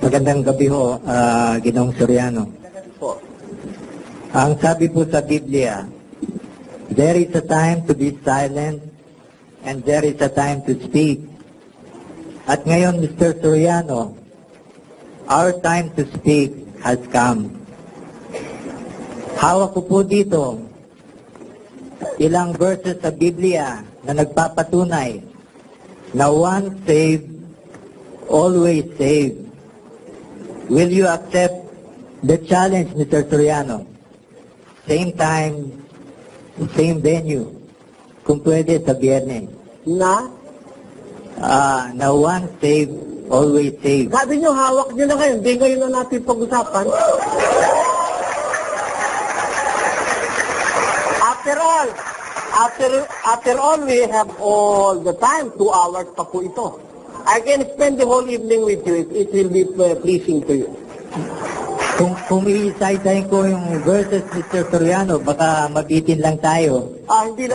Magandang gabi ho, Ginoong Soriano. Ang sabi po sa Biblia, there is a time to be silent and there is a time to speak. At ngayon, Mr. Soriano, our time to speak has come. Hawak ko po dito ilang verses sa Biblia na nagpapatunay na once saved, always saved. Will you accept the challenge, Mr. Soriano? Same time, same venue. Kung pwede sa Biyernes. Na? Na once saved, always saved. Sabi nyo, hawak nyo na kayo. Hindi ngayon na natin pag-usapan. After all, we have all the time. 2 hours pa po ito. I can spend the whole evening with you. It will be pleasing to you. Kung i-cite ko yung verses, Mr. Soriano, baka mabitin lang tayo. Hindi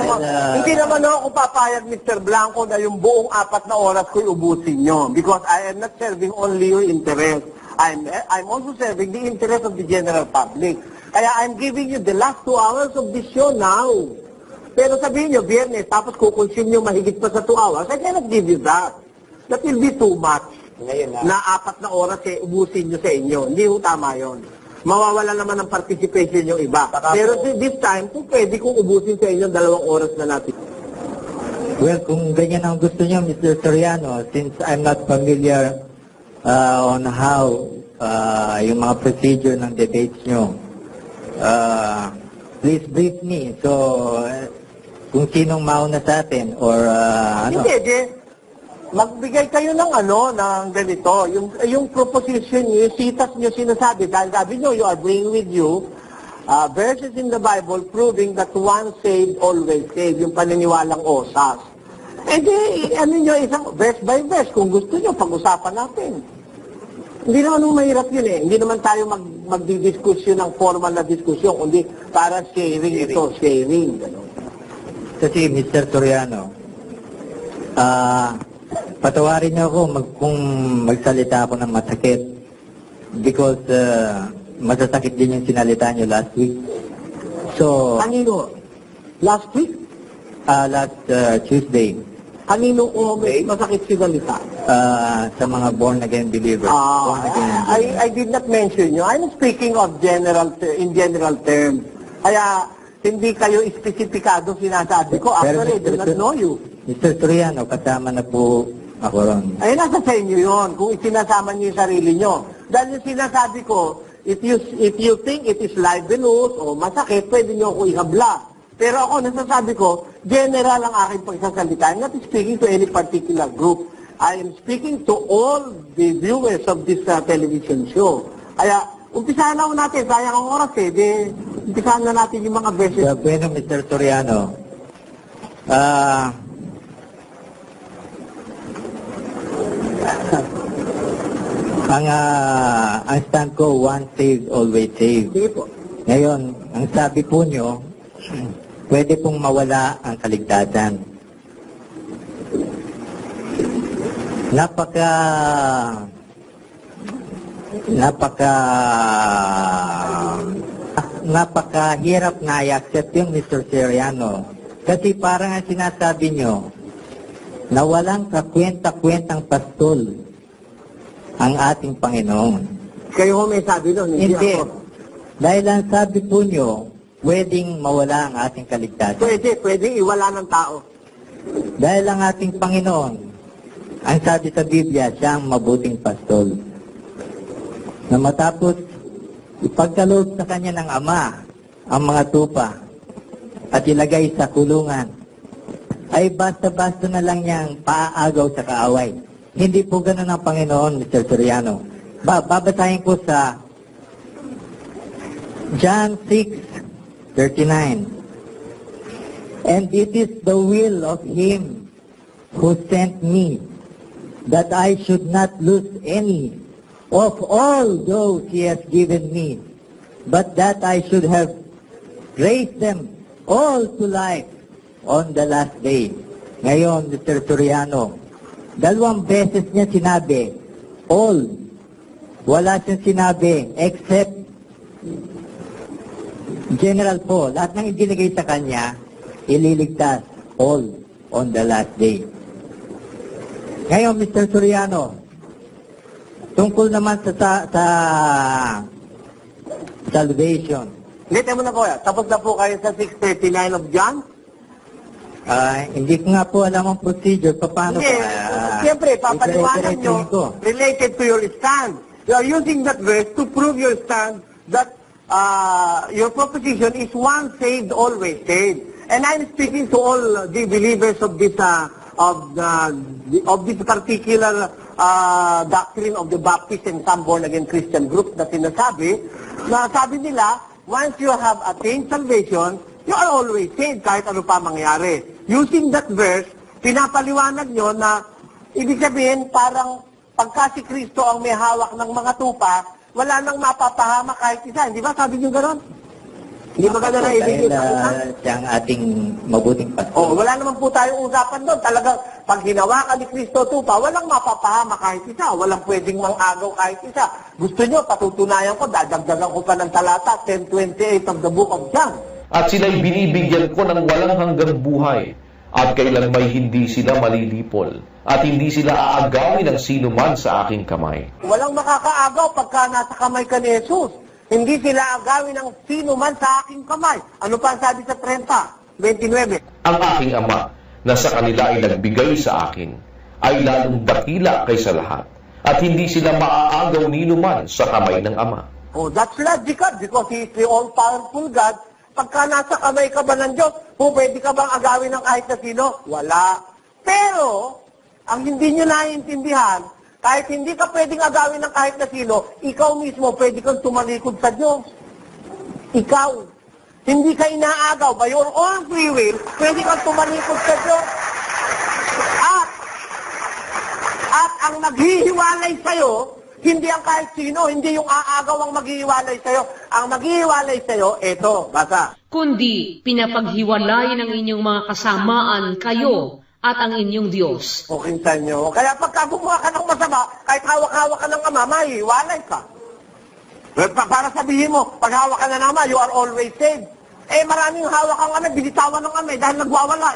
naman ako papayag, Mr. Blanco, na yung buong 4 na oras ko'y ubusin nyo. Because I am not serving only your interest. I'm also serving the interest of the general public. Kaya I'm giving you the last 2 hours of this show now. Pero sabihin nyo, Biyernes, tapos kukonsume nyo mahigit pa sa 2 hours, I cannot give you that. That will be too much. Ngayon Na 4 na oras ubusin nyo sa inyo. Hindi ho tama yun. Mawawala naman ang participation yung iba. Pero this time, kung pwede kong ubusin sa inyo 2 oras na natin. Well, kung ganyan ang gusto niyo, Mr. Soriano, since I'm not familiar on how yung mga procedure ng debates nyo, please brief me. So, kung sinong mauna sa atin or ano? Hindi. Magbigay kayo ng ng ganito. Yung proposition nyo, yung sitas nyo sinasabi. Dahil sabi nyo, you are bringing with you verses in the Bible proving that once saved, always saved. Yung paniniwalang osas. Eh di, isang verse by verse. Kung gusto nyo, pag-usapan natin. Hindi naman mahirap yun eh. Hindi naman tayo magdidiskusyon ng formal na diskusyon, kundi para sharing ito, sharing. Ganun. Kasi, Mr. Soriano, patawarin niyo ako kung magsalita ako ng masakit because masasakit din yung sinalita niyo last week. So, Kanino? Last week? Last Tuesday. Kanino masakit sinalita? Sa mga born-again believers. I did not mention you. I'm speaking of in general terms. Kaya, hindi kayo espesipikado sinasabi ko. Actually, I do not know you. Mr. Soriano, kasama na po ako ron. Ay, nasa sa inyo yun. Kung isinasama niyo yung sarili niyo. Dahil yung sinasabi ko, if you think it is libelous o masakit, pwede niyo ako ihabla. Pero ako, nasasabi ko, general ang aking pagsasalita. I'm not speaking to any particular group. I am speaking to all the viewers of this television show. Kaya, umpisahan na natin. Sayang ang oras eh. Umpisahan na natin yung mga verses. Bueno, Mr. Soriano, ang stand ko, once saved, always saved. Sige po. Ngayon, ang sabi po nyo, pwede pong mawala ang kaligtasan. Napakahirap na i-accept yung Mr. Soriano. Kasi parang ang sinasabi nyo, na walang kakwenta-kwentang pastol ang ating Panginoon. Kayo ho may sabi doon, hindi ako. Dahil ang sabi po nyo, pwedeng mawala ang ating kaligtasan. Pwedeng iwala ng tao. Dahil ang ating Panginoon, ang sabi sa Biblia, siya ang mabuting pastol. Na matapos ipagkaloob sa kanya ng Ama ang mga tupa at ilagay sa kulungan, ay basta-basta na lang niyang paaagaw sa kaaway. Hindi po ganun ang Panginoon, Mr. Soriano. Babasahin ko sa John 6:39. And it is the will of Him who sent me, that I should not lose any of all those He has given me, but that I should have raised them all to life on the last day. Ngayon, Mr. Soriano, 2 beses niya sinabi, all. wala siyang sinabi except general po, lahat ng ibinigay sa kanya, ililigtas all on the last day. Ngayon, Mr. Soriano, tungkol naman sa salvation. Hindi, mo na po yan. Tapos na po kayo sa 6:39 of John? Hindi ko nga po alam ang procedure, paano Hindi, siyempre, papaliwanag nyo related to your stand. You are using that verse to prove your stand that your proposition is once saved, always saved. And I'm speaking to all the believers of this particular doctrine of the Baptist and some born-again Christian groups na sinasabi, na sabi nila, once you have attained salvation, you are always saved kahit ano pa mangyari. Using that verse, pinapaliwanag nyo na ibig sabihin parang pagka si Kristo ang may hawak ng mga tupa, wala nang mapapahama kahit isa. Hindi ba? Sabi nyo gano'n? Hindi ba gano'n na ibigay sa utak? Siyang ating mabuting pastor. Wala naman po tayong usapan doon. Talagang pag hinawakan ni Kristo tupa, walang mapapahama kahit isa. Walang pwedeng mang-agaw kahit isa. Gusto nyo, patutunayan ko, dadagdagan ko pa ng talata, 10:28 of the book of John. At sila'y binibigyan ko ng walang hanggang buhay, at kailan may hindi sila malilipol, at hindi sila aagawin ng sino man sa aking kamay. Walang makakaagaw pagka nasa kamay ka ni Jesus. Hindi sila agawin ng sino man sa aking kamay. Ano pa ang sabi sa 30:29? Ang aking Ama, na sa kanila ay nagbigay sa akin, ay lalong dakila kaysa lahat, at hindi sila maaagaw nino man sa kamay ng Ama. That's logical because He is the all-powerful God. Pagka nasa kamay ka ba ng Diyos, pwede ka bang agawin ng kahit na sino? Wala. Pero, ang hindi nyo naiintindihan, kahit hindi ka pwedeng agawin ng kahit na sino, ikaw mismo pwede kang tumalikod sa Diyos. Ikaw. Hindi ka inaagaw. By your own free will, pwede kang tumalikod sa Diyos. At ang naghihiwalay sa'yo, hindi ang kahit sino, hindi yung aagaw ang maghihiwalay sa'yo. Ang maghihiwalay sa'yo, eto, basa. Kundi pinapaghiwalayan ng inyong mga kasamaan kayo at ang inyong Diyos. Okay sa inyo. Kaya pagka gumawa ka ng masama, kahit hawak-hawak ka ng Ama, mahihiwalay ka. Para sabihin mo, pag hawak ka ng Ama, you are always saved. Maraming hawak ang Ama, binitawan ng Ama dahil nagwawala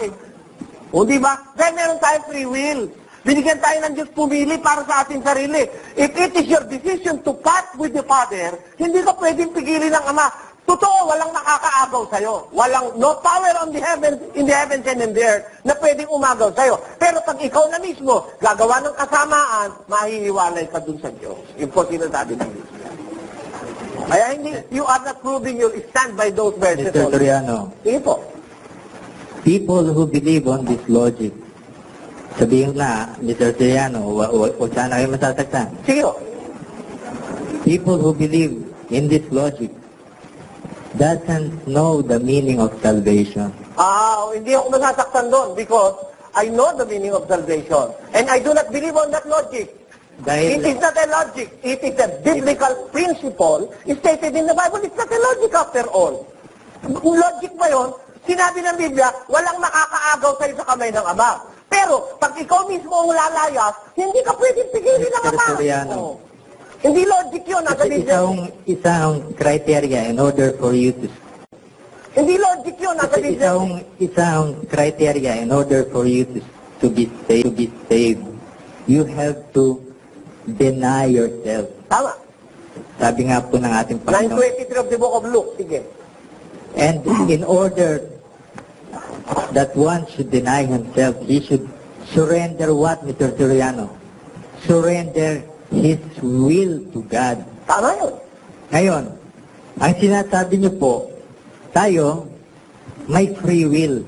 O diba? Dahil meron tayong free will. Binigyan tayo ng Diyos pumili para sa ating sarili. If it is your decision to part with the Father, hindi ka pwedeng pigilin ng Ama. Totoo, walang nakakaagaw sa'yo. No power on the heavens, in the heavens and in the earth na pwedeng umagaw sa'yo. Pero pag ikaw na mismo, gagawa ng kasamaan, mahihiwalay ka dun sa Diyos. Yun po sinasabi ng Diyos. Kaya hindi, you are not proving your stand by those verses. Mr. Soriano, Sige po. people who believe on this logic, sabihin na, Mr. Soriano, o sana kayo masasaktan. Sige po. People who believe in this logic doesn't know the meaning of salvation. Hindi ako masasaktan doon because I know the meaning of salvation. And I do not believe on that logic. It is not a logic. It is a biblical principle stated in the Bible. It's not a logic after all. Logic ba yun? Sinabi ng Biblia, walang makakaagaw sa'yo sa kamay ng Ama. Pero, pag ikaw mismo ang lalayas, hindi ka pwedeng pigilin ng Ama. Hindi logic yun. Isang criteria in order for you to... Hindi logic yun. Isang criteria in order for you to be saved. You have to deny yourself. Tama. Sabi nga po ng ating Panginoon. 9:23 of the book of Luke. Sige. And in order that one should deny himself, he should surrender what, Mr. Soriano? Surrender his will to God. Tama yun. Ngayon, ang sinasabi niyo po, tayo may free will.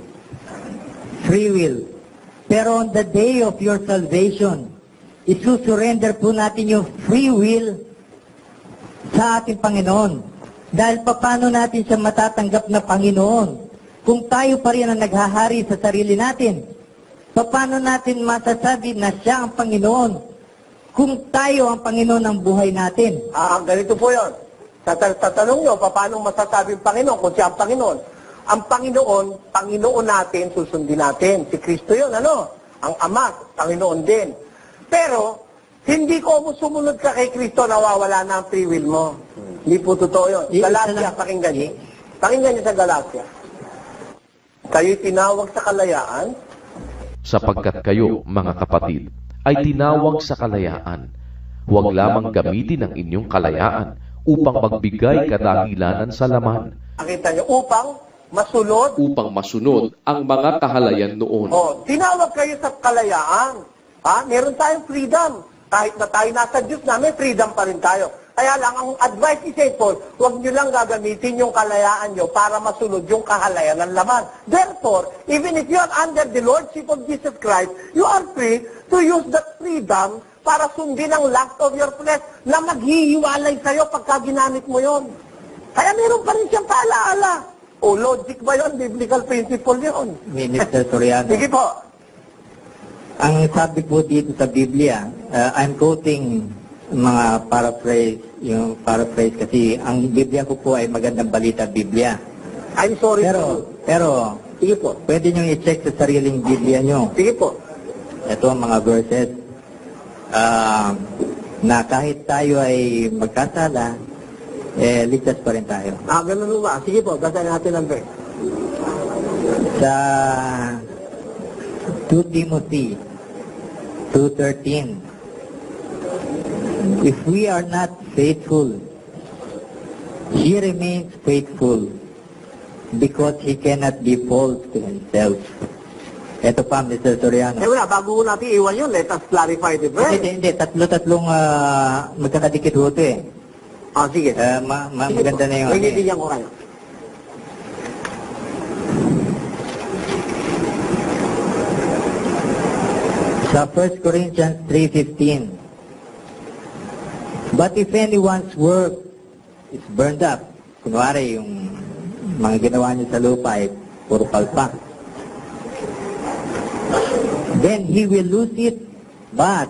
Free will. Pero on the day of your salvation, isusurrender po natin yung free will sa ating Panginoon. Dahil paano natin siya matatanggap na Panginoon? Kung tayo pa rin ang naghahari sa sarili natin, paano natin masasabi na siya ang Panginoon? Kung tayo ang Panginoon ng buhay natin. Ganito po yun. Tatanong nyo, paano masasabing Panginoon kung siya ang Panginoon? Ang Panginoon natin, susundin natin. Si Kristo yun, ano? Ang Ama, Panginoon din. Pero, hindi ko sumunod ka kay Kristo, nawawala na ang free will mo. Hindi po totoo yun. Galatia, pakinggan niyo. Pakinggan niyo sa Galatia. Kayo'y tinawag sa kalayaan. Sapagkat kayo, mga kapatid, ay tinawag sa kalayaan. Huwag lamang gamitin ang inyong kalayaan upang magbigay kadahilanan sa laman. Nakita niyo, upang masunod ang mga kahalayan noon. Tinawag kayo sa kalayaan. Meron tayong freedom. Kahit na tayo nasa Diyos na, may freedom pa rin tayo. Kaya lang, ang advice ni St. Paul, huwag nyo lang gagamitin yung kalayaan nyo para masunod yung kahalayan ng laman. Therefore, even if you are under the Lordship of Jesus Christ, you are free to use that freedom para sundin ang lust of your flesh na maghihiwalay sa'yo pagka ginamit mo yon. Kaya meron pa rin siyang paalaala. Logic ba yun? Biblical principle yun. Minister Soriano. Sige po. Ang sabi po dito sa Biblia, I'm quoting mga paraphrase, yung paraphrase kasi ang Biblia ko po ay magandang balita Biblia. I'm sorry. Pero, sige po. Pwede nyo i-check sa sariling Biblia nyo. Sige po. Ito ang mga verses na kahit tayo ay magkasala, ligtas pa rin tayo. Ganun ba? Sige po, basahin natin ang verse. Sa 2 Timothy 2:13, if we are not faithful, he remains faithful because he cannot be false to himself. Ito pa, Mr. Soriano. Wala, bago natin iwan yun, let us clarify the verse. Hindi. Tatlong magkakadikit ho ito eh. Sige. Maganda na yun. Nagigilyan ko kayo. Sa 1 Corinthians 3:15, but if anyone's work is burned up, kunwari yung mga ginawa niya sa lupa ay puro palpak, then he will lose it, but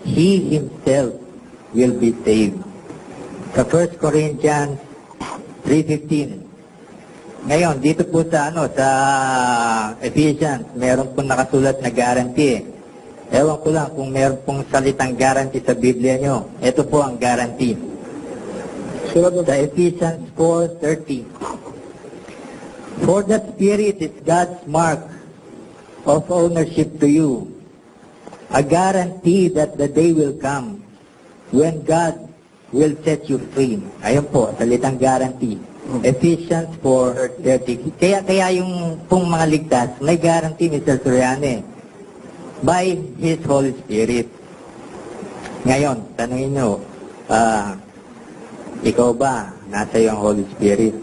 he himself will be saved. Sa 1 Corinthians 3:15. Ngayon, dito po sa sa Ephesians, meron pong nakasulat na guarantee. Ewan ko lang kung meron pong salitang guarantee sa Biblia nyo. Ito po ang guarantee. Sa Ephesians 4:30. For the Spirit is God's mark of ownership to you, a guarantee that the day will come when God will set you free. Ayun po, salitang guarantee. Ephesians 4:30. Kaya yung pong mga ligtas, may guarantee, Mr. Soriano, by His Holy Spirit. Ngayon, tanungin nyo, ikaw ba, nasa iyo ang Holy Spirit?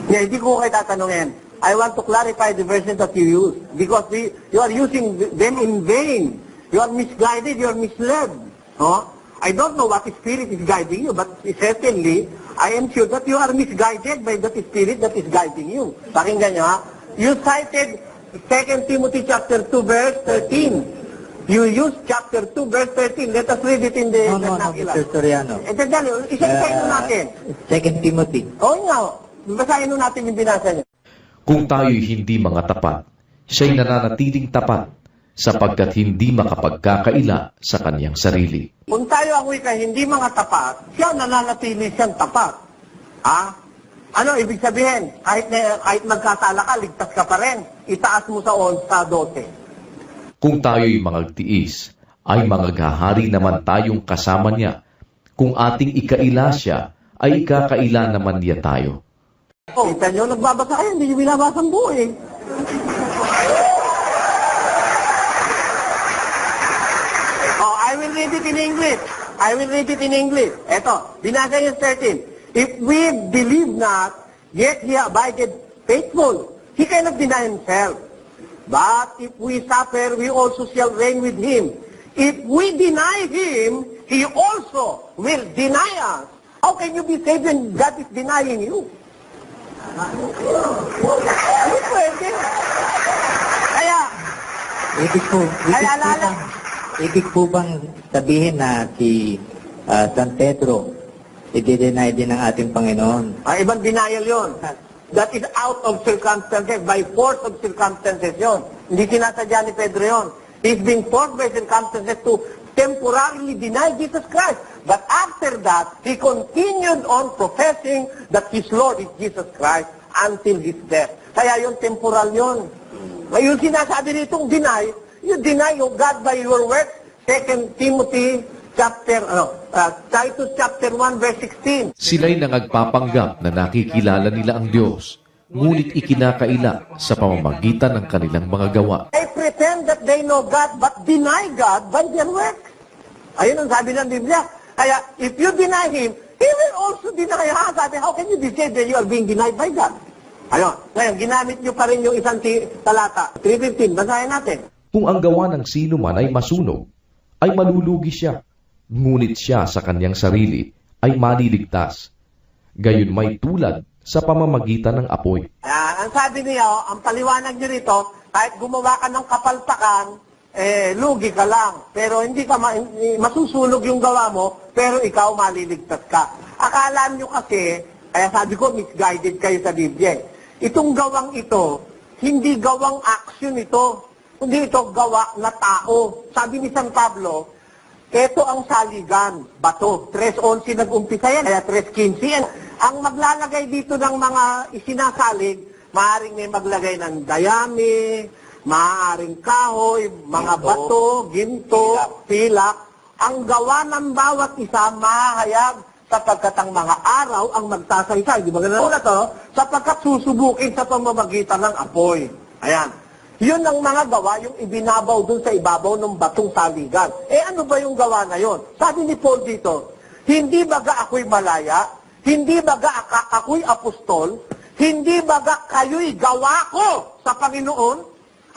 Hindi ko kayo tatanungin. I want to clarify the verses that you use because you are using them in vain. You are misguided, you are misled. I don't know what spirit is guiding you, but certainly, I am sure that you are misguided by that spirit that is guiding you. Pakinggan nyo, you cited 2 Timothy chapter 2 verse 13. You use chapter 2 verse 13. Let us read it in the No, Mr. Soriano. Isa-isayin natin. 2 Timothy. Nga, basahin natin yung binasa niya. Kung tayo'y hindi mga tapat, siya'y nananatiling tapat sapagkat hindi makapagkakaila sa kanyang sarili. Kung tayo ang wika hindi mga tapat, siya nananatili siyang tapat. Ano ibig sabihin? Kahit magkasala ka, ligtas ka pa rin. Itaas mo sa 12. Kung tayo'y magtiis, ay magaghahari naman tayong kasama niya. Kung ating ikaila siya, ay ikakaila naman niya tayo. Kita nyo, nagbabasa kayo, hindi nyo binabasa ang buo eh. I will read it in English. Eto, binasa niya 13. If we believe not, yet he abided faithful. He cannot deny himself. But if we suffer, we also shall reign with him. If we deny him, he also will deny us. How can you be saved when God is denying you? Ano pwede? Kaya, ibig po bang sabihin na si San Pedro, i-deny din ng ating Panginoon? Ibang denial yon. That is out of circumstances, by force of circumstances yon. Hindi sinasadya ni Pedro yon. He's being forced by circumstances to temporarily denied Jesus Christ. But after that, he continued on professing that his Lord is Jesus Christ until his death. Kaya yung temporal yun. Yung sinasabi nitong deny, you deny your God by your works. 2 Timothy Titus chapter 1 verse 16. Sila'y nangagpapanggap na nakikilala nila ang Diyos, ngunit ikinakaila sa pamamagitan ng kanilang mga gawa. They pretend that they know God but deny God by their works. Ayun ang sabi ng Biblia. Kaya if you deny Him, He will also deny us. Sabi, how can you be said that you are being denied by God? Ayun. Ngayon, ginamit nyo pa rin yung isang talata. 3:15. Basahin natin. Kung ang gawa ng sino man ay masunog, ay malulugi siya, ngunit siya sa kanyang sarili ay maliligtas. Gayon may tulad sa pamamagitan ng apoy. Ang sabi niya, ang paliwanag niyo rito, kahit gumawa ka ng kapalpakan, lugi ka lang. Pero hindi ka masusunog yung gawa mo, pero ikaw maliligtas ka. Akala niyo kasi, kaya sabi ko, misguided kayo sa Biblia. Itong gawang ito, hindi gawang action ito, kundi ito gawa na tao. Sabi ni San Pablo, ito ang saligan, bato. 3:11 nag-umpisa yan, kaya 3:15 yan. Ang maglalagay dito ng mga isinasalig, maaaring may maglagay ng dayami, maaaring kahoy, mga bato, ginto, pilak. Ang gawa ng bawat isa, mahayag, sapagkat ang mga araw ang magsasaysay. Di ba ganun na to? Sapagkat susubukin sa pamamagitan ng apoy. Ayan. Yun ang mga gawa, yung ibinabaw dun sa ibabaw ng batong saligan. Ano ba yung gawa na yun? Sabi ni Paul dito, hindi baga ako'y malaya, hindi baga ako'y apostol, hindi baga kayo'y gawa ko sa Panginoon.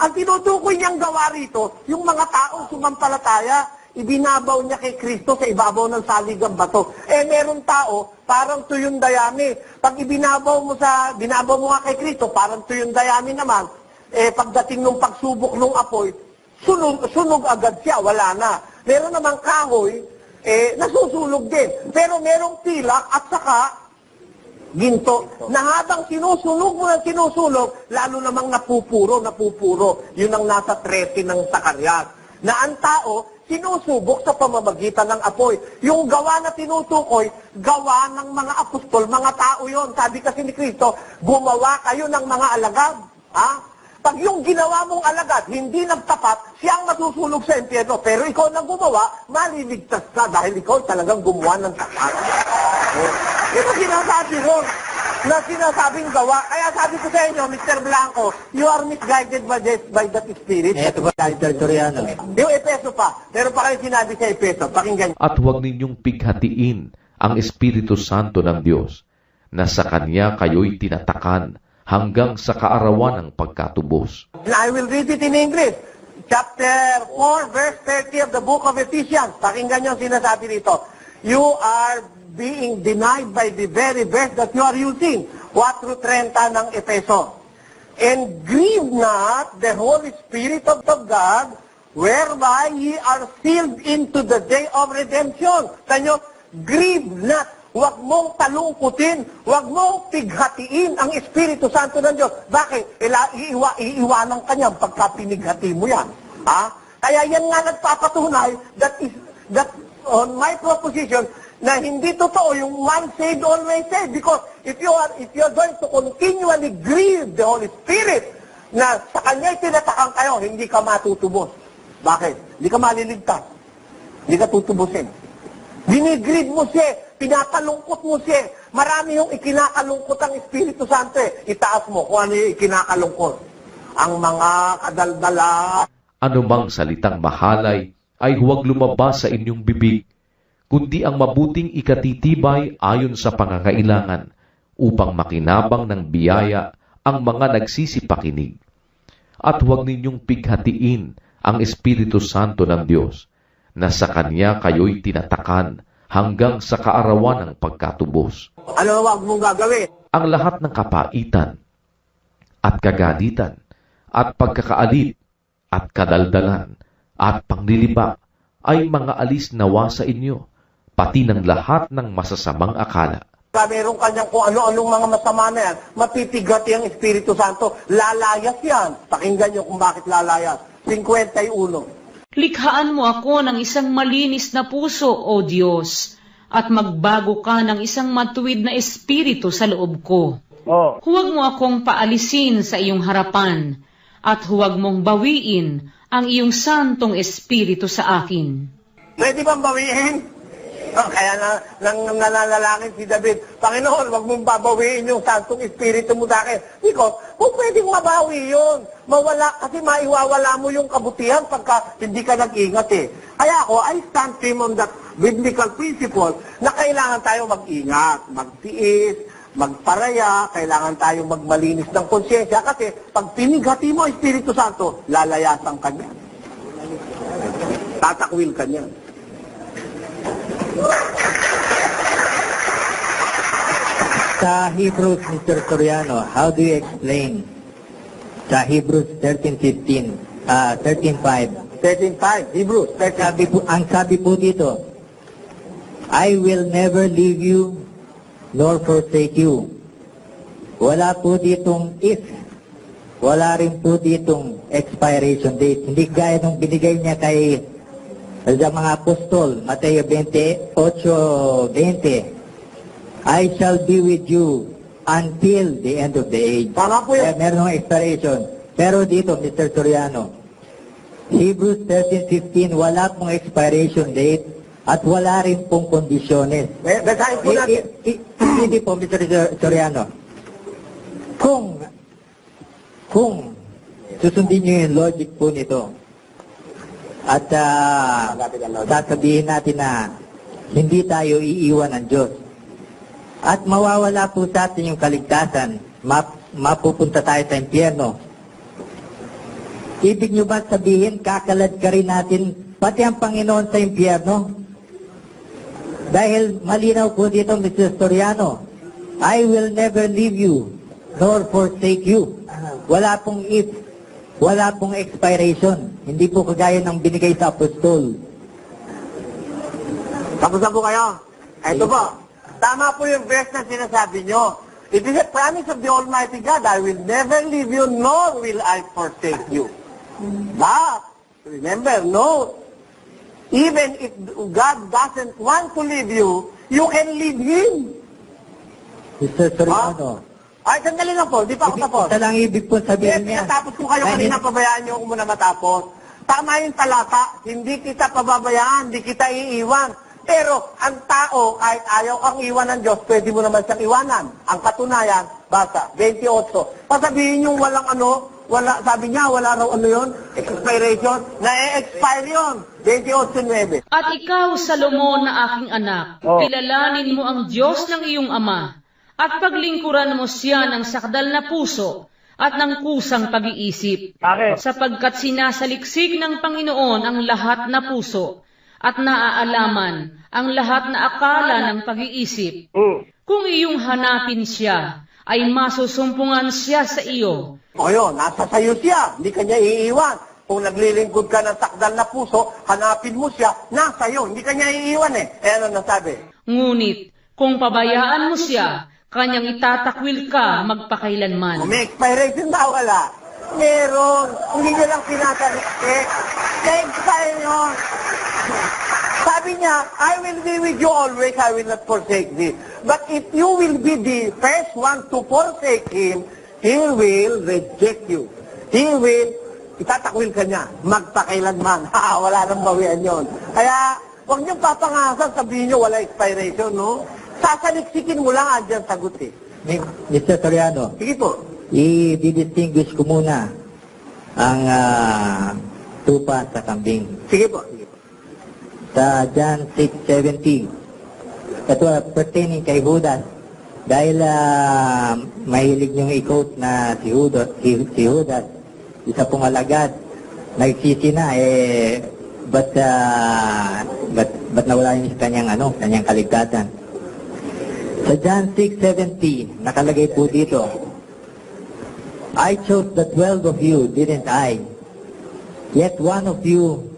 Ang tinutukoy niyang gawa rito, yung mga taong sumampalataya, ibinabaw niya kay Kristo sa ibabaw ng saligang bato. Meron tao, parang tuyong dayami. Pag binabaw mo nga kay Kristo, parang tuyong dayami naman. Pagdating ng pagsubok ng apoy, sunog agad siya, wala na. Meron namang kahoy, nasusunog din. Pero merong pilak at saka ginto, na habang sinusunog mo ng sinusunog, lalo namang napupuro. Yun ang nasa 13 ng Sakaryas. Na ang tao, sinusubok sa pamamagitan ng apoy. Yung gawa na tinutukoy, gawa ng mga apostol, mga tao yon. Sabi kasi ni Kristo, gumawa kayo ng mga alagad. Pag yung ginawa mong alagad, hindi nagtapat, siyang masusunog sa impyerno. Pero ikaw na gumawa, maliligtas ka dahil ikaw talagang gumawa ng tapat. Ito sinasabi ron na sinasabing gawa. Kaya sabi ko sa inyo, Mr. Blanco, you are misguided by that spirit. Ito ba tayo Tertuliano? Yung Epeso pa. Pero pa kayo sinabi sa Epeso, pakinggan. At huwag ninyong pighatiin ang Espiritu Santo ng Diyos, na sa Kanya kayo'y tinatakan hanggang sa kaarawan ng pagkatubos. I will read it in English. Chapter 4, verse 30 of the book of Ephesians. Pakinggan nyo ang sinasabi dito. You are being denied by the very verse that you are using. 4:30 ng Efeso. And grieve not the Holy Spirit of God, whereby ye are sealed into the day of redemption. Tanyo, grieve not. Huwag mong talungkutin, huwag mong pighatiin ang Espiritu Santo ng Diyos. Bakit? Iiwanan ka niya pagka pinighati mo yan. Kaya yan nga nagpapatunay that on my proposition na hindi totoo yung one saved, always saved. Because if you are going to continually grieve the Holy Spirit na sa Kanya'y tinatakan kayo, hindi ka matutubos. Bakit? Hindi ka maliligtas. Hindi ka tutubusin. Dinigrieve mo siya, pinakalungkot mo siya. Marami yung ikinakalungkot ang Espiritu Santo Itaas mo kung ano yung ikinakalungkot. Ang mga kadaldala. Anumang salitang mahalay ay huwag lumabas sa inyong bibig, kundi ang mabuting ikatitibay ayon sa pangangailangan, upang makinabang ng biyaya ang mga nagsisipakinig. At huwag ninyong pighatiin ang Espiritu Santo ng Diyos, na sa Kanya kayo'y tinatakan hanggang sa kaarawan ng pagkatubos. Ano wag mong gagawin? Ang lahat ng kapaitan at kagalitan at pagkakaalit at kadaldalan at panglilipa ay mga alis nawa sa inyo, pati ng lahat ng masasamang akala. Meron kanyang kung ano-anong mga masama na yan, mapipigati ang Espiritu Santo. Lalayas yan. Pakinggan nyo kung bakit lalayas. 51. Likhaan mo ako ng isang malinis na puso, O Diyos, at magbago ka ng isang matuwid na espiritu sa loob ko. Huwag mo akong paalisin sa iyong harapan, at huwag mong bawiin ang iyong santong espiritu sa akin. Pwede bang bawiin? Kaya nananalangin si David, Panginoon, wag mong babawiin yung santong espiritu mo sa akin. Because, kung pwedeng mabawi yun, mawala, kasi maiwawala mo yung kabutihan pagka hindi ka nag-ingat eh. Kaya ako, I stand firm on that biblical principle na kailangan tayo mag-ingat, magtiis, magparaya, kailangan tayo magmalinis ng konsyensya kasi pag pinighati mo ang Espiritu Santo, lalayasan ka niya. Tatakwil ka niya. Sa Hebrews, Mr. Soriano, how do you explain sa Hebrews 13:5, Hebrews 13:5. ang sabi po dito, I will never leave you nor forsake you. Wala po ditong if, wala rin po ditong expiration date. Hindi gaya nung binigay niya kay sa mga apostol, Mateo 28:20. I shall be with you until the end of the age. Tama po yun. Meron ng expiration. Pero dito, Mr. Soriano, Hebrews 13:15, wala pong expiration date at wala rin pong kondisyones. Basahin po natin. Hindi po, Mr. Soriano. Kung susundin niyo yung logic po nito, at sasabihin natin na hindi tayo iiwan ng Diyos. At mawawala po sa atin yung kaligtasan, mapupunta tayo sa impyerno. Ibig nyo ba sabihin, kakalad ka rin natin pati ang Panginoon sa impyerno? Dahil malinaw po dito, Mr. Soriano, I will never leave you, nor forsake you. Wala pong if, wala pong expiration. Hindi po kagaya ng binigay sa apostol. Tapos na po kayo. Ito po. Tama po yung verse na sinasabi nyo. It is a promise of the Almighty God, I will never leave you, nor will I forsake you. But, remember, no, even if God doesn't want to leave you, you can leave Him. Mr. Soriano, Ay, sandali lang po, di pa ako tapos. ito lang ibig po sabihin niya. Pinatapos ko kayo kanina, pabayaan nyo ako muna matapos. Tama yung talata, hindi kita pababayaan, hindi kita iiwan. Pero ang tao, kahit ayaw kang iwan ng Diyos, pwede mo naman siyang iwanan. Ang katunayan, basa, 28. Pasabihin yung walang sabi niya, wala raw expiration, na-expire yun. 28:9. At ikaw, Salomon na aking anak, kilalanin mo ang Diyos ng iyong ama, at paglingkuran mo siya ng sakdal na puso at ng kusang pag-iisip. Sapagkat sinasaliksik ng Panginoon ang lahat na puso, at naaalaman ang lahat na akala ng pag-iisip. Kung iyong hanapin siya, ay masusumpungan siya sa iyo. O yun, nasa sayo siya, hindi kanya iiwan. Kung naglilingkod ka ng sakdal na puso, hanapin mo siya, nasa iyo, hindi kanya iiwan eh. Eh ano nasabi? Ngunit, kung pabayaan mo siya, kanyang itatakwil ka magpakailanman. May expiration ba wala? Meron. Hindi nyo lang pinatalik. Na-expire yun. Sabi niya, I will be with you always, I will not forsake thee. But if you will be the first one to forsake Him, He will reject you. He will, itatakwil ka niya, magpakailanman. Wala nang bawian yun. Kaya, huwag niyong papangasan, sabihin niyo, wala expiration, no? Sasaliksikin mo lang, andyan sagot eh. Mr. Soriano, Sige po. i-distinguish ko muna ang tupa sa kambing. Sige po. Sige po. Sa John 6:17, ito pertaining kay Judas. Dahil mahilig niyong i-quote na si Judas, isa pong alagad, nagsisi na, ba't nawala niya sa kanyang kaligtasan. Sa John 6:17, nakalagay po dito, I chose the 12 of you, didn't I? Yet one of you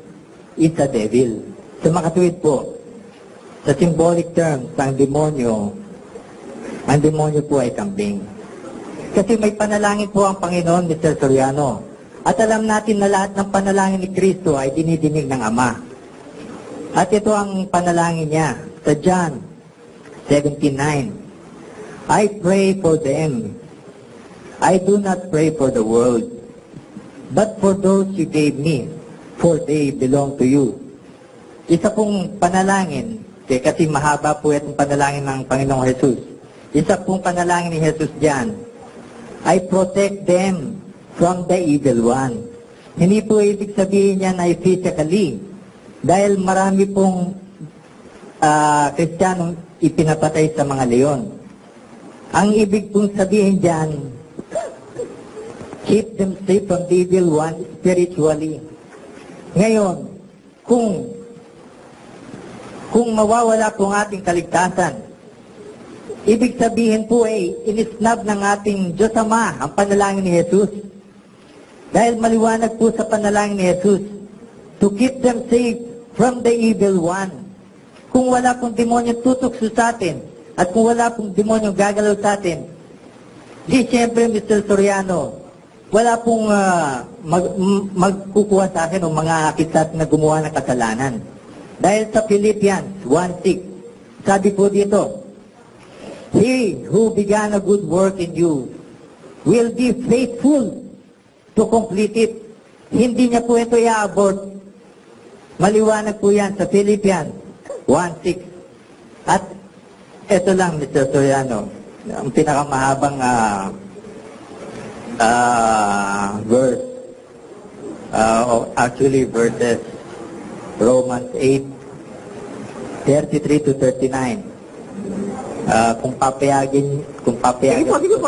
is a devil. Sa makatuwid po, sa symbolic terms, ang demonyo po ay kambing. Kasi may panalangin po ang Panginoon, Mr. Soriano. At alam natin na lahat ng panalangin ni Kristo ay dinidinig ng Ama. At ito ang panalangin niya sa John 17:9. I pray for them. I do not pray for the world, but for those you gave me, for they belong to you. Isa pong panalangin, kasi mahaba po itong panalangin ng Panginoong Jesus. Isa pong panalangin ni Jesus diyan, I protect them from the evil one. Hindi po ibig sabihin niyan ay physically, dahil marami pong Kristiyanong ipinapatay sa mga leon. Ang ibig pong sabihin diyan, keep them safe from the evil one spiritually. Ngayon, kung mawawala po ang ating kaligtasan, ibig sabihin po ay inisnab ng ating Diyos Ama ang panalangin ni Jesus. Dahil maliwanag po sa panalangin ni Jesus, to keep them safe from the evil one. Kung wala pong demonyo tutukso sa atin, at kung wala pong demonyo gagalaw sa atin, di siyempre, Mr. Soriano, wala pong magkukuha sa akin o mga akit na gumawa ng kasalanan. Dahil sa Philippians 1:6, sabi po dito, He who began a good work in you will be faithful to complete it. Hindi niya po ito i-abort. Maliwanag po yan sa Philippians 1:6. At ito lang, Mr. Soriano, ang pinakamahabang verse, actually verses, Romans 8:33 to 39. Kung papayagin,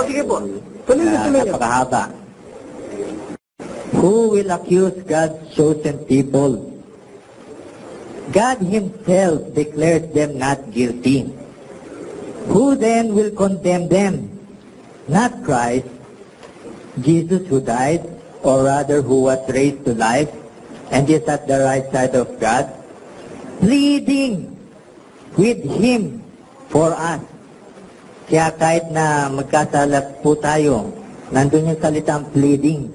Sige po. Tuloy na. Napakahaba. Who will accuse God's chosen people? God Himself declares them not guilty. Who then will condemn them? Not Christ, Jesus who died, or rather who was raised to life, and is at the right side of God, pleading with Him for us. Kaya kahit na magkasala po tayo, nandun yung salitang pleading.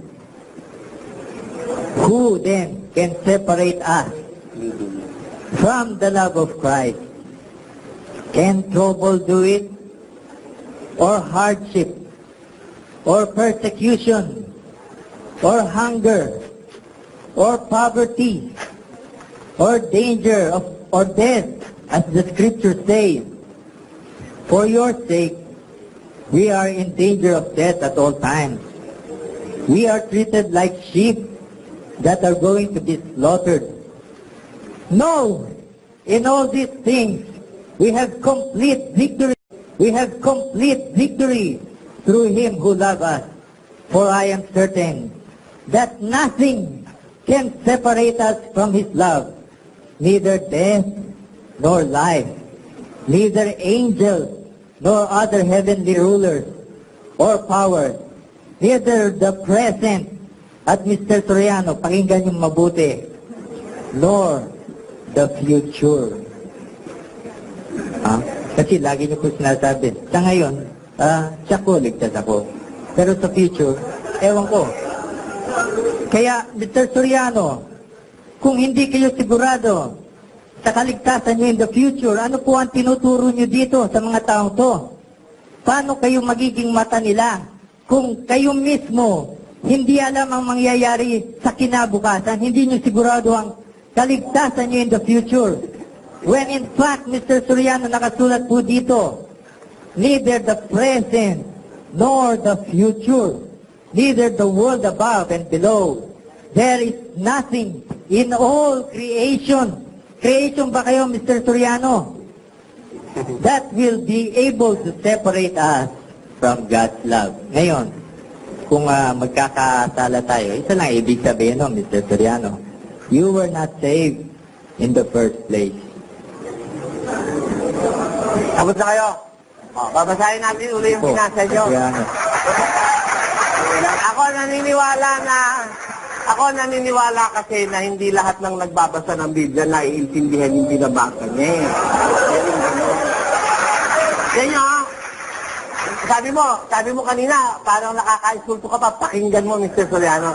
Who then can separate us from the love of Christ? Can trouble do it? Or hardship? Or persecution? Or hunger? Or poverty? Or danger or death, as the Scripture says? For your sake, we are in danger of death at all times. We are treated like sheep that are going to be slaughtered. No! In all these things, we have complete victory. We have complete victory through Him who loves us. For I am certain that nothing can separate us from His love, neither death nor life, neither angels nor other heavenly rulers or powers, neither the present, at Mr. Soriano, pakinggan yung mabuti, nor the future. Kasi lagi niyo po sinasabi, sa ngayon, siya ko, ligtas ako. Pero sa future, ewan ko. Kaya, Mr. Soriano, kung hindi kayo sigurado sa kaligtasan niyo in the future, ano po ang tinuturo niyo dito sa mga taong to? Paano kayo magiging mata nila kung kayo mismo hindi alam ang mangyayari sa kinabukasan, hindi niyo sigurado ang kaligtasan niyo in the future? When in fact, Mr. Soriano, nakasulat po dito, neither the present nor the future, neither the world above and below, there is nothing in all creation. Creation ba kayo, Mr. Soriano? That will be able to separate us from God's love. Ngayon, kung magkakasala tayo, isa lang ibig sabihin, no, Mr. Soriano, you were not saved in the first place. Tapos na kayo. Babasahin natin uli yung binasa nyo. Ako naniniwala kasi na hindi lahat ng nagbabasa ng Biblia naiintindihan yung binabasa niya. Yan nyo, sabi mo kanina, parang nakaka-insulto ka pa, pakinggan mo, Mr. Soriano.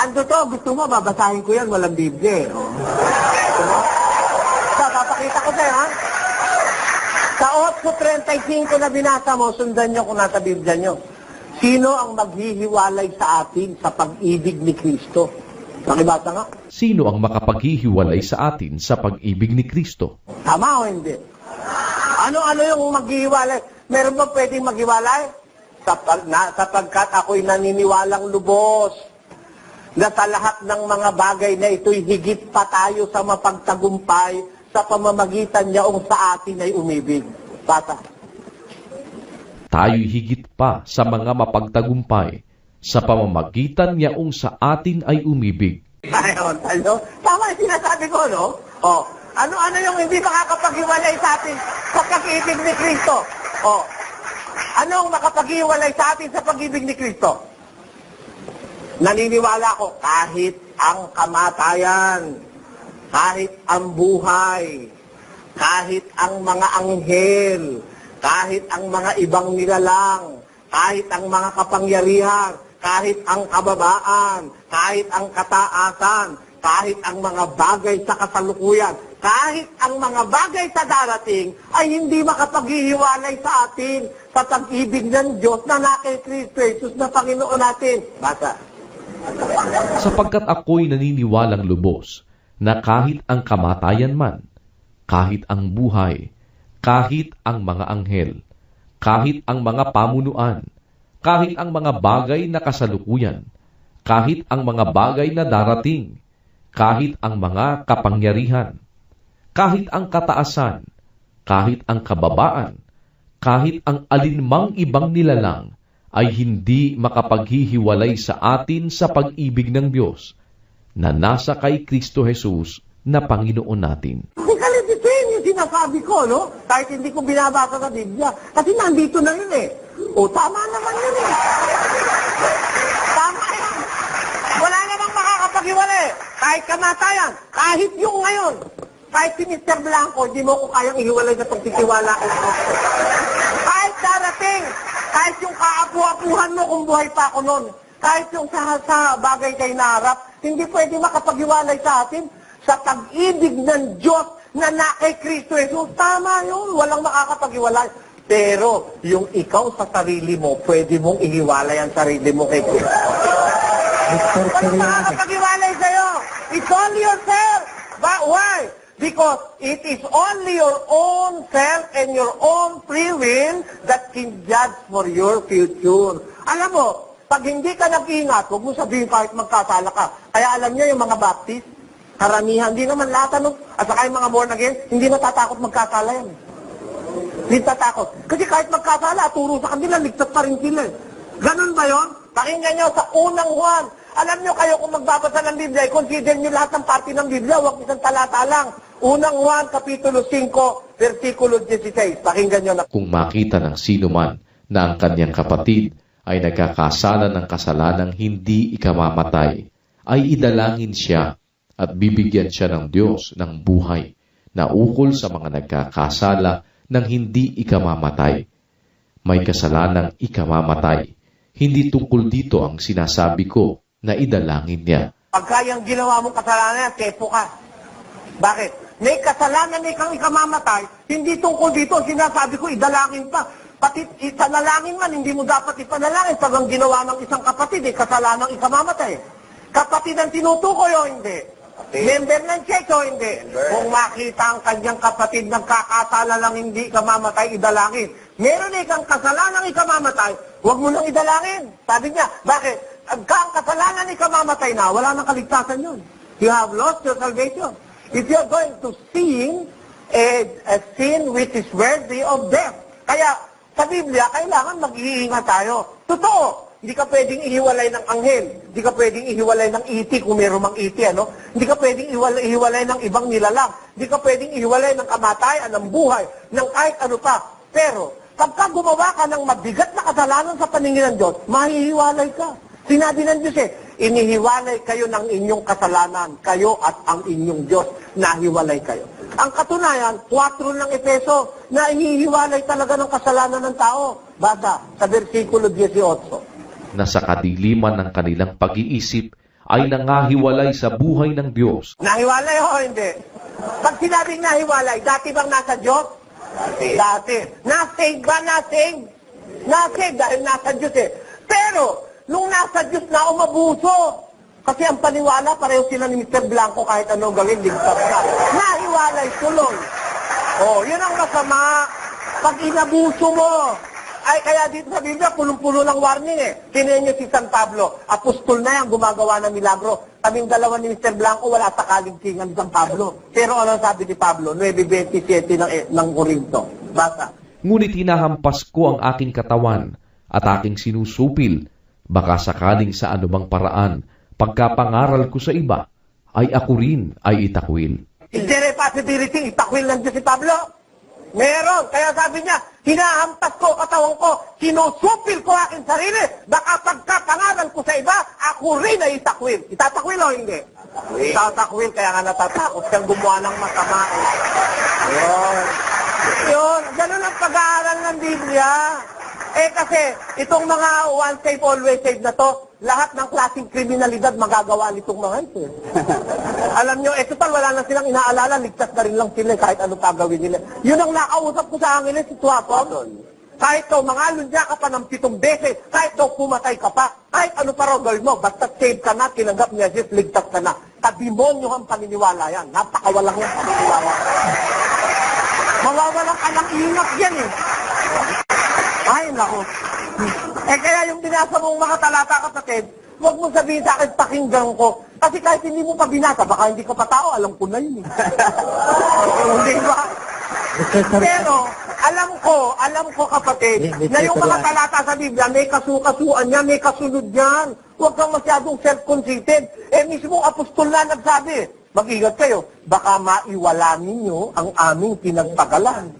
Ando to, gusto mo, babasahin ko yan, walang Biblia. Gusto mo? Papakita ko sa'yo, ha? Sa 8:35 na binasa mo, sundan nyo kung nasa Biblia nyo. Sino ang maghihiwalay sa atin sa pag-ibig ni Kristo? Pakibasa nga. Sino ang makapaghihiwalay sa atin sa pag-ibig ni Kristo? Tama o hindi? Ano yung maghihiwalay? Meron ba pwedeng maghiwalay? Sapagkat ako'y naniniwalang lubos na sa lahat ng mga bagay na ito'y higit pa tayo sa mapagtagumpay sa pamamagitan niyaong sa atin ay umibig. Bata. Tayo'y higit pa sa mga mapagtagumpay sa pamamagitan niyaong sa atin ay umibig. Ayun, tama yung sinasabi ko, no? O, ano yung hindi makakapaghiwalay sa atin sa pag-ibig ni Kristo? O, ano ang makapaghiwalay sa atin sa pag-ibig ni Kristo? Naniniwala ko, kahit ang kamatayan, kahit ang buhay, kahit ang mga anghel, kahit ang mga ibang nilalang, kahit ang mga kapangyarihan, kahit ang kababaan, kahit ang kataasan, kahit ang mga bagay sa kasalukuyan, kahit ang mga bagay sa darating, ay hindi makapaghihiwalay sa atin sa pag-ibig ng Diyos na kay Kristo Jesus na Panginoon natin. Basa. Sapagkat ako'y naniniwalang lubos na kahit ang kamatayan man, kahit ang buhay, kahit ang mga anghel, kahit ang mga pamunuan, kahit ang mga bagay na kasalukuyan, kahit ang mga bagay na darating, kahit ang mga kapangyarihan, kahit ang kataasan, kahit ang kababaan, kahit ang alinmang ibang nilalang, ay hindi makapaghihiwalay sa atin sa pag-ibig ng Diyos na nasa kay Kristo Jesus na Panginoon natin. Kasi kalitisin yung sinasabi ko, no? Kahit hindi ko binabasa sa Biblia. Kasi nandito na yun eh. O, tama naman yun eh. Tama yan. Wala namang makakapaghiwalay. Kahit kamatayan, kahit yung ngayon. Kahit si Mr. Blanco, hindi mo ko kayang ihiwalay sa pagtitiwala ko. Kahit darating, kahit yung kaapu-apuhan mo kung buhay pa ako noon, kahit yung sa bagay kay naharap, hindi pwede makapaghiwalay sa atin sa pag-ibig ng Diyos na kay Kristo Jesus. Tama yun, walang makakapaghiwalay. Pero yung ikaw sa sarili mo, pwede mong ihiwalay ang sarili mo kay Kristo. Walang makakapaghiwalay sa'yo. It's only yourself. But why? Because it is only your own self and your own free will that can judge for your future. Alam mo, pag hindi ka nag-iingat, huwag mo sabihin kahit magkasala ka. Kaya alam niyo yung mga Baptist, karamihan, hindi naman lahat, ano? At saka yung mga born again, hindi natatakot magkasala yan. Hindi tatakot. Kasi kahit magkasala, turo sa kanila, ligtas pa rin sila. Ganun ba yun? Pakinggan nyo sa unang Juan. Alam nyo kayo kung magbabasa ng Biblia, consider nyo lahat ng parte ng Biblia, huwag isang talata lang. Unang Juan, Kapitulo 5, versikulo 16. Pakinggan nyo na. Kung makita ng sino man na ang kanyang kapatid ay nagkakasala ng kasalanang hindi ikamamatay, ay idalangin siya at bibigyan siya ng Diyos ng buhay na ukol sa mga nagkakasala ng hindi ikamamatay. May kasalanang ikamamatay. Hindi tungkol dito ang sinasabi ko na idalangin niya. Pagka yung ginawa mong kasalanan, kepo ka. Bakit? May kasalanan na ikang ikamamatay, hindi tungkol dito, sinasabi ko, idalangin pa. Pati ipanalangin man, hindi mo dapat ipanalangin pag ang ginawa ng isang kapatid, kasalanan ikamamatay. Kapatid ang tinutukoy o hindi? Member ng church o hindi? Kung makita ang kanyang kapatid nagkakasala lang hindi ikamamatay, idalangin. Meron ikang kasalanan ikamamatay, huwag mo nang idalangin. Sabi niya, bakit? Ang kasalanan ikamamatay na, wala nang kaligtasan yun. You have lost your salvation. If you're going to sin, a sin which is worthy of death. Kaya, sa Biblia, kailangan mag-iingat tayo. Totoo, hindi ka pwedeng ihiwalay ng anghel. Hindi ka pwedeng ihiwalay ng iti kung meron mang iti, ano? Hindi ka pwedeng ihiwalay ng ibang nilalang. Hindi ka pwedeng ihiwalay ng kamatayan, ng buhay, ng kahit ano pa. Pero, pagka gumawa ka ng mabigat na kasalanan sa paningin ng Diyos, mahihiwalay ka. Sinabi ng Diyos inihiwalay kayo ng inyong kasalanan, kayo at ang inyong Diyos, nahiwalay kayo. Ang katunayan, 4 ng Efeso, na ihihiwalay talaga ng kasalanan ng tao. Basa, sa versikulo 18. Na sa kadiliman ng kanilang pag-iisip ay nangahiwalay sa buhay ng Diyos. Nahiwalay o hindi? Pag sinabing nahiwalay, dati bang nasa Diyos? Dati. Na-save ba? Na-save? Na-save dahil nasa Diyos eh. Pero, nung nasa Diyos na umabuso, kasi ang paniwala, pareho sila ni Mr. Blanco kahit anong gawin, ligtas na. Nahiwalay tuloy. Oh, yun ang masama. Pag inabuso mo, ay kaya dito sa Biblia, pulong-pulo ng warning eh. Tinayin niyo si San Pablo, apostol na yan, gumagawa ng milagro. Kaming dalawa ni Mr. Blanco, wala sa kalingkingan ni San Pablo. Pero ano sabi ni Pablo? 9:27 ng Corinto. Basta. Ngunit hinahampas ko ang aking katawan at aking sinusupil, baka sakaling sa anumang paraan, pagkapangaral ko sa iba, ay ako rin ay itakwil. Is there a possibility itakwil ng Diyos si Pablo? Meron. Kaya sabi niya, hinahampas ko katawan ko, sinusupil ko aking sarili, baka pagkapangaral ko sa iba, ako rin ay itakwil. Itatakwil o hindi? Itatakwil, kaya nga natatakot siyang gumawa ng masama. Yun. Ganun ang pag-aaral ng Biblia. Eh kasi, itong mga once saved, always saved na to, lahat ng klaseng kriminalidad magagawa nitong mga ito. Alam nyo, total wala na silang inaalala, ligtas na rin lang sila kahit ano pagawin nila. Yun ang nakausap ko sa akin si Tuaton. Kahit daw mangalunja ka pa ng 7 beses, kahit daw pumatay ka pa, kahit ano pa raw gawin mo, basta save ka na, tinanggap niya Jesus, ligtas ka na. Kademonyo ang paniniwala yan. Napakawalang yung paniniwala. Mawawalang ka ng ingat yan eh. Ay, naku. Kaya yung binasa mong mga talata, kapatid, huwag mo sabihin sa akin, pakinggan ko. Kasi kahit hindi mo pa binasa, baka hindi ka pa tao, alam ko na yun eh. Hindi ba? Pero, alam ko kapatid, na yung mga talata sa Biblia, may kasukasuan niya, may kasunod niyan. Huwag kang masyadong self-conceited. Mismo apostol na nagsabi, mag-ingat kayo, baka maiwala ninyo ang aming pinagpagalan.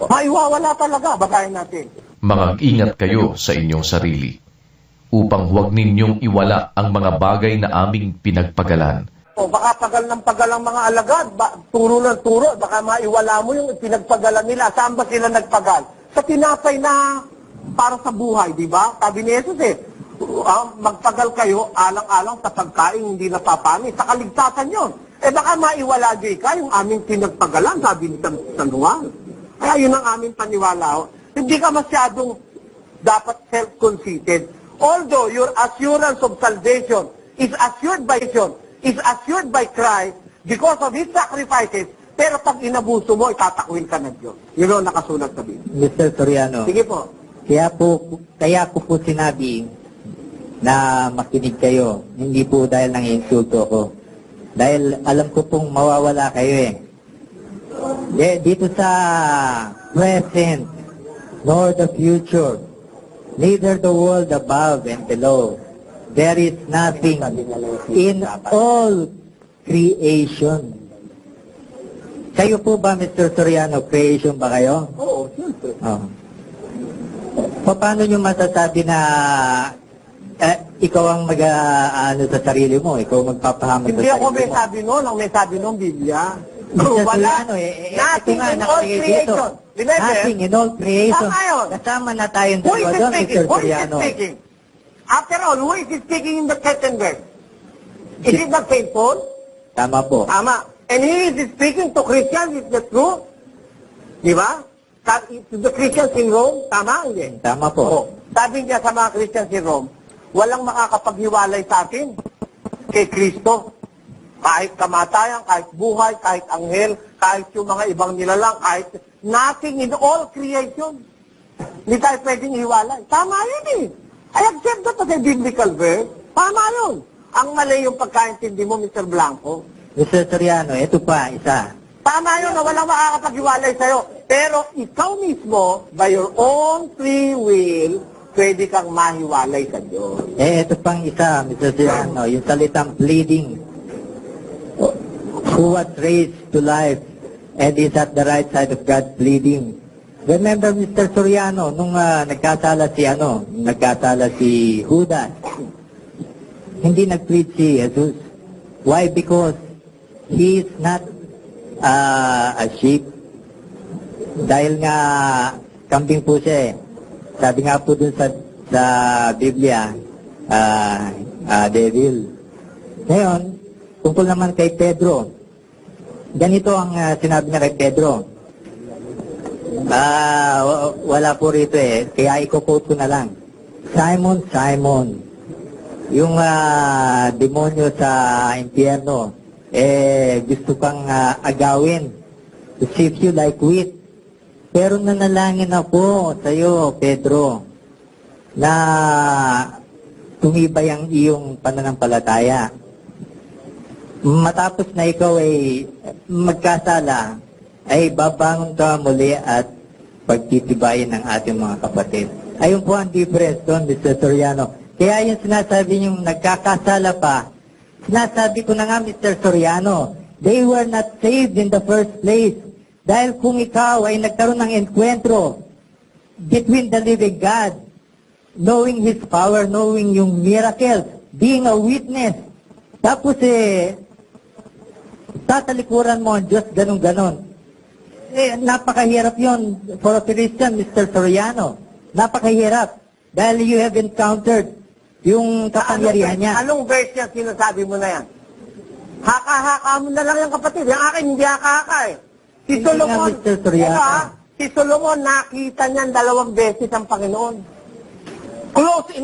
Maiwawala talaga, basahin natin. Mag-ingat kayo sa inyong sarili, upang huwag ninyong iwala ang mga bagay na aming pinagpagalan. O baka pagal ng pagal ang mga alagad, turo ng turo, baka maiwala mo yung pinagpagalan nila. Saan ba sila nagpagal? Sa tinapay na para sa buhay, di ba? Sabi ni Jesus magpagal kayo alang-alang sa pagkain hindi napapani. Sa kaligtasan yun. Baka maiwala di ka yung aming pinagpagalan, sabi ni San Juan. Kaya yun ang aming paniwala. Hindi ka masyadong dapat self-conceited. Although your assurance of salvation is assured by Christ because of His sacrifices, pero pag inabuso mo, itatakwil ka ng Diyos. Yun ang nakasulat sa Biblia. Mr. Soriano, Sige po. kaya ko po sinabi na makinig kayo, hindi po dahil nang insulto ko. Dahil alam ko pong mawawala kayo eh. Dito sa present, nor the future, neither the world above and below, there is nothing in all creation. Kayo po ba, Mr. Soriano, creation ba kayo? Oo, siyempre. Paano nyo masasabi na ikaw ang ano sa sarili mo, ikaw magpapahamon sa sarili mo? Hindi ako may sabi noon, ang may sabi noong Biblia. Mr. Wala. Soriano, Nothing in all creation. Remember? Nothing in all creation. Tama yun. Kasama na tayong Who is dalawa doon, Mr. speaking? Who is Soriano. speaking? After all, who is speaking in the certain verse? Is it not faithful? Tama po. Tama. And he is speaking to Christians, is that true? Di ba? To the Christians in Rome, tama hindi? Tama po. Oo. Sabi niya sa mga Christians in Rome, walang makakapaghiwalay sa atin kay Kristo. Kahit kamatayan, kahit buhay, kahit anghel, kahit yung mga ibang nilalang, kahit nothing in all creation. Hindi tayo pwedeng hiwalay. Tama yun eh. I accept that as a biblical verse. Tama yun. Ang mali yung pagkaintindi mo, Mr. Blanco. Mr. Soriano, ito pa, isa. Tama yun na walang makakapaghiwalay sa'yo. Pero ikaw mismo, by your own free will, pwede kang mahiwalay sa Diyos. Ito pang isa, Mr. Soriano, yung salitang bleeding. Who was raised to life and is at the right side of God bleeding. Remember, Mr. Soriano, nung nagkasala si Judas, hindi nag-plead si Jesus. Why? Because he is not a sheep. Dahil nga kambing po siya eh. Sabi nga po dun sa Biblia, devil. Ngayon, tungkol naman kay Pedro, ganito ang sinabi niya kay Pedro. Wala po rito kaya i-quote ko na lang. Simon, Simon, yung demonyo sa impyerno, gusto kang agawin to sift you like wheat. Pero nanalangin ako sa iyo, Pedro, na tumibay ang iyong pananampalataya. Matapos na ikaw ay magkasala, ay babangon ka muli at pagtitibayin ng ating mga kapatid. Ayun po ang difference doon, Mr. Soriano. Kaya yung sinasabi yung nagkakasala pa, sinasabi ko na nga, Mr. Soriano, they were not saved in the first place. Dahil kung ikaw ay nagkaroon ng enkwentro between the living God, knowing His power, knowing yung miracles, being a witness, tapos tatalikuran mo ang Diyos, ganun-ganon. Napakahirap yon for a Christian, Mr. Soriano. Napakahirap. Dahil you have encountered yung kapangyarihan niya. Anong verse niya sinasabi mo na yan? Haka-haka mo na lang yung kapatid. Yung akin, hindi haka-haka Si Solomon, Mr. Soriano. Si Solomon, nakita niya 2 beses ang Panginoon. Close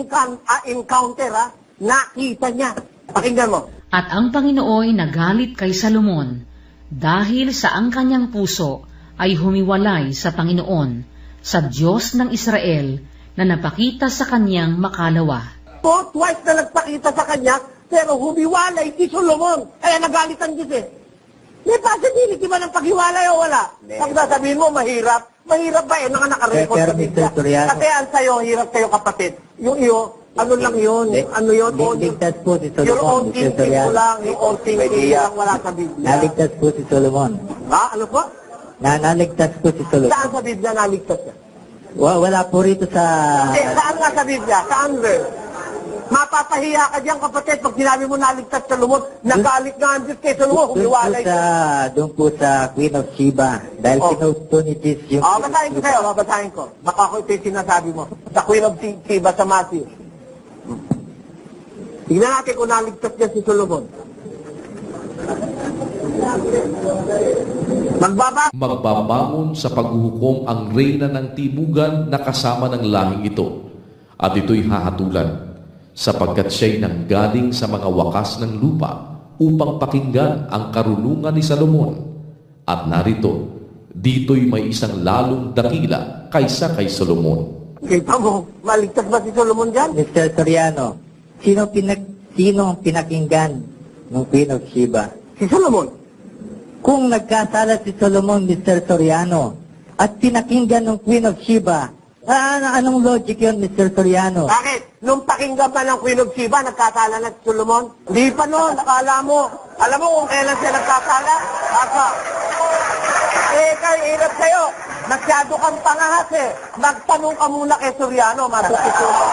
encounter, nakita niya. Pakinggan mo. At ang Panginooy nagalit kay Salomon dahil sa ang kanyang puso ay humiwalay sa Panginoon, sa Diyos ng Israel na napakita sa kanyang makalawa. Twice na nagpakita sa kanya, pero humiwalay si Solomon. Kaya nagalit ang Diyos May possibility ba ng paghiwalay o wala? Pag sasabihin mo, mahirap. Mahirap ba naka-record Pero sa Biblia? Mr. Soriano. Kasi ang sa'yo, hirap kayo kapatid. Yung iyo, ano lang yun? Ano yun? Ligtas po si Your own Solomon, Mr. thinking mo Soriano. lang, yung own thinking lang wala sa Biblia. Naligtas po si Solomon. Ano po? Naligtas po si Solomon. Saan sa Biblia naligtas niya? Wala po rito sa... Saan nga sa Biblia? Saan verse? Mapapahiya ka diyan kapatid pag sinabi mo naligtas sa Solomon, nagalit nga ang Diyos kay Solomon, humiwalay ka. Doon po sa Queen of Sheba. Dahil kinusto ni Jesus yung... basahin ko sa'yo, babasahin ko. Baka ko ito yung sinasabi mo. Sa Queen of Sheba sa Matthew. Tignan natin kung naligtas niya si Solomon. Magbabangon sa paghuhukom ang reyna ng timugan na kasama ng lahing ito, at ito'y hahatulan, sapagkat siya'y nanggaling sa mga wakas ng lupa upang pakinggan ang karunungan ni Salomon. At narito, dito'y may isang lalong dakila kaysa kay Solomon. Kita mo, maligtas ba si Solomon dyan? Mr. Soriano, sino ang pinakinggan ng Queen of Sheba? Si Solomon. Kung nagkasala si Solomon, Mr. Soriano, at pinakinggan ng Queen of Sheba, anong logic yun, Mr. Soriano? Bakit? Nung pakinggan pa ng Queen of Sheba, nagkasala na si Solomon? Hindi pa noon, nakala mo. Alam mo kung kailan siya nagkasala? Asa? Kay hirap sa'yo. Masyado kang pangahas Magtanong ka muna kay Soriano, matututunan.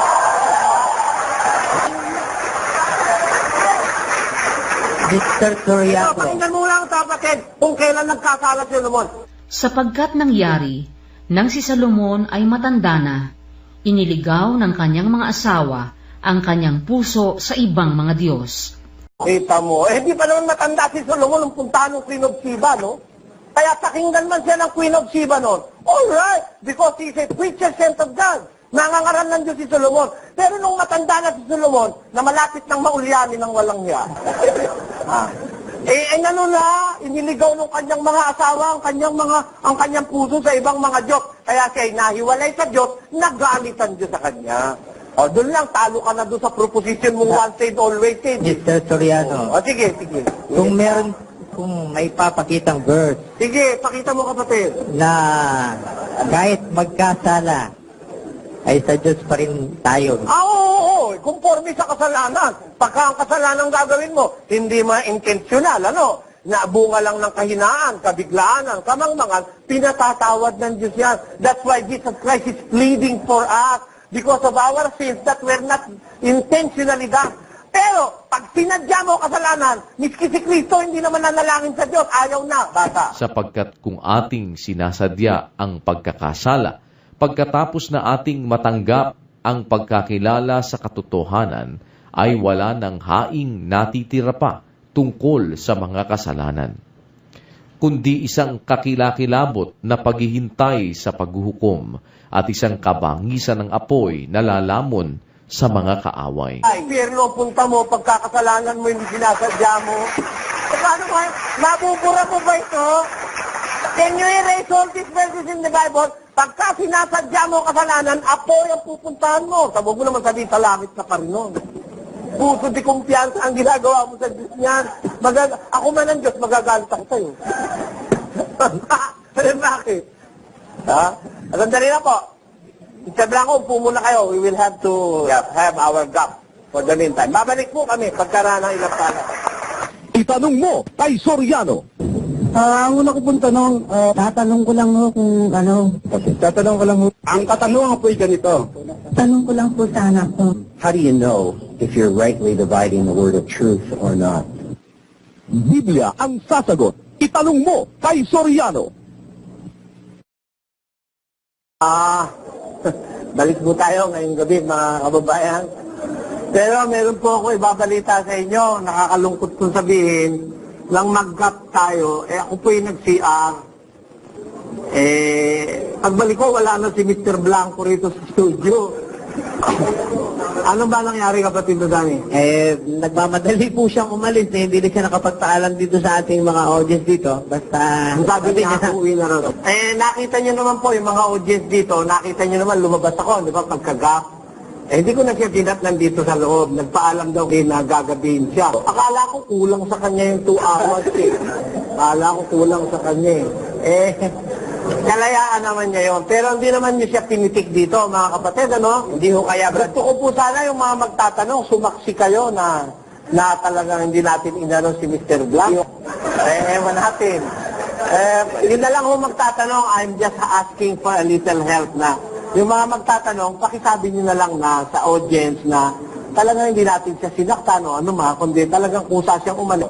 Mr. Soriano. Pakinggan mo lang, kapatid, kung kailan nagkasala si Solomon. Sapagkat nangyari, nang si Salomon ay matanda na, iniligaw ng kanyang mga asawa ang kanyang puso sa ibang mga Diyos. Kita mo, hindi pa naman matanda si Solomon nung puntahan ng Queen of Sheba, no? Kaya pakinggan man siya ng Queen of Sheba noon. Alright, because he is a preacher sent of God. Nangangaral ng Diyos si Solomon. Pero nung matanda na si Solomon, na malapit ng maulyanin ng walang hiya. Ano na, iniligaw ng kanyang mga asawa, ang kanyang puso sa ibang mga Diyos. Kaya siya ay nahiwalay sa Diyos, nagalit ang Diyos sa kanya. Doon lang, talo ka na doon sa proposition mong once saved, always saved. Mr. Soriano. Sige. Kung may papakitang verse Sige, pakita mo kapatid. na kahit magkasala, ay sa Diyos pa rin tayo. Oo. Conforme sa kasalanan. Pagka ang kasalanan gagawin mo, hindi ma-intentional, na bunga lang ng kahinaan, kabiglaan, kamangmangan, pinatatawad ng Diyos yan. That's why Jesus Christ is pleading for us because of our sins that were not intentionally done. Pero, pag sinadya mo kasalanan, miski si Kristo hindi naman nanalangin sa Diyos, ayaw na, bata. Sapagkat kung ating sinasadya ang pagkakasala, pagkatapos na ating matanggap ang pagkakilala sa katotohanan, ay wala ng haing natitira pa tungkol sa mga kasalanan, kundi isang kakilakilabot na paghihintay sa paghuhukom at isang kabangisan ng apoy na lalamon sa mga kaaway. Ay, Pierno, punta mo, pagkakasalanan mo, hindi sinasadya mo. Paano ba? Mabubura mo ba ito? Can you erase all these verses in the Bible? Pagka sinasadya mo kasalanan, apoy ang pupuntahan mo. Tawag mo naman sabihin, sa langit ka pa rin nun. Puso di kumpiyansa ang ginagawa mo sa Diyos niyan. Ako man ang Diyos, magagalit ako sa'yo. Bakit? Ha? Sandali na po. Mr. Blanco, upo muna kayo. We will have to have our gap for the meantime. Babalik po kami pagkaraan ng ilang pala. Itanong mo kay Soriano. Ang una ko pong tanong, tatanong ko lang ho kung ano. Tatanong ko lang mo. Ang katanungan po ay ganito. Tanong ko lang po sa anak ko. How do you know if you're rightly dividing the word of truth or not? Biblia ang sasagot. Itanong mo kay Soriano. Balik po tayo ngayong gabi, mga kababayan. Pero meron po ako ibabalita sa inyo. Nakakalungkot kong sabihin, lang mag-gap tayo, ako po yung nag-CR. Pagbalik ko, wala na si Mr. Blanco rito sa studio. Ano ba nangyari, kapatid na Dani? Nagmamadali po siyang umalis hindi na siya nakapagpaalam dito sa ating mga audience dito. Basta... Ang sabi niya, uuwi na rin. Nakita niyo naman po yung mga audience dito, nakita niyo naman lumabas ako, di ba, pagka-gap. Hindi ko na siya dinatnan dito sa loob. Nagpaalam daw na gagabihin siya. Akala ko kulang sa kanya yung 2 hours eh. Akala ko kulang sa kanya eh. Kalayaan naman niya yun. Pero hindi naman niya siya pinitik dito, mga kapatid, ano? Hindi ho kaya. Gusto ko po sana yung mga magtatanong, sumaksi kayo na talagang hindi natin inano si Mr. Blanco. Ewan natin. Yun na lang ho magtatanong, I'm just asking for a little help na. Yung mga magtatanong, pakisabi nyo na lang na sa audience na talagang hindi natin siya sinaktan o ano kundi talagang kusa siyang umalis,